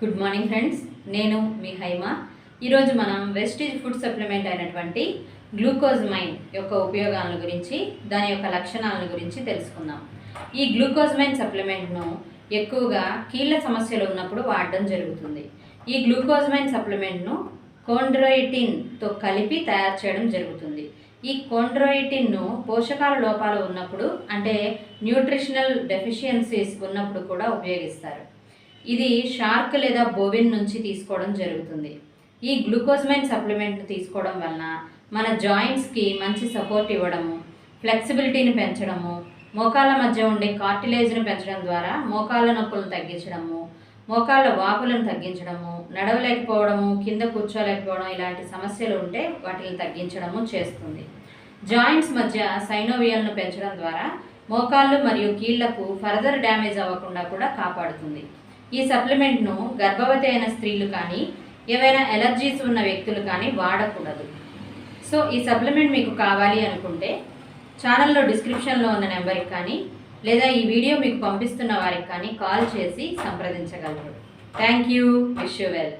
Good morning friends, నేను మీ హైమా. ఈరోజు మనం వెస్టీజ్ ఫుడ్ సప్లిమెంట్ అయినటువంటి గ్లూకోజ్మైన్ యొక్క ఉపయోగాల గురించి, దాని యొక్క లక్షణాల గురించి తెలుసుకుందాం. ఈ గ్లూకోజ్మైన్ సప్లిమెంట్ను ఎక్కువగా కీళ్ళ సమస్యలు ఉన్నప్పుడు వాడడం జరుగుతుంది. ఈ గ్లూకోజ్మైన్ సప్లిమెంట్ను కోండ్రోయిటిన్తో కలిపి తయారు చేయడం జరుగుతుంది. ఈ కోండ్రోయిటిన్ను పోషకాల లోపాలు ఉన్నప్పుడు, అంటే న్యూట్రిషనల్ డెఫిషియన్సీస్ ఉన్నప్పుడు కూడా ఉపయోగిస్తారు. ఇది షార్క్ లేదా బోవిన్ నుంచి తీసుకోవడం జరుగుతుంది. ఈ గ్లూకోజ్మైన్ సప్లిమెంట్ను తీసుకోవడం వలన మన జాయింట్స్కి మంచి సపోర్ట్ ఇవ్వడము, ఫ్లెక్సిబిలిటీని పెంచడము, మోకాళ్ళ మధ్య ఉండే కార్టిలేజ్ను పెంచడం ద్వారా మోకాళ్ళ నొప్పులను తగ్గించడము, మోకాళ్ళ వాపులను తగ్గించడము, నడవలేకపోవడము, కింద కూర్చోలేకపోవడం ఇలాంటి సమస్యలు ఉంటే వాటిని తగ్గించడము చేస్తుంది. జాయింట్స్ మధ్య సైనోవియల్ను పెంచడం ద్వారా మోకాళ్ళు మరియు కీళ్లకు ఫర్దర్ డ్యామేజ్ అవ్వకుండా కూడా కాపాడుతుంది. ఈ సప్లిమెంట్ను గర్భవతి అయిన స్త్రీలు కానీ, ఏవైనా ఎలర్జీస్ ఉన్న వ్యక్తులు కానీ వాడకూడదు. సో ఈ సప్లిమెంట్ మీకు కావాలి అనుకుంటే ఛానల్లో డిస్క్రిప్షన్లో ఉన్న నెంబర్కి కానీ, లేదా ఈ వీడియో మీకు పంపిస్తున్న వారికి కానీ కాల్ చేసి సంప్రదించగలరు. Thank you. Wish you well.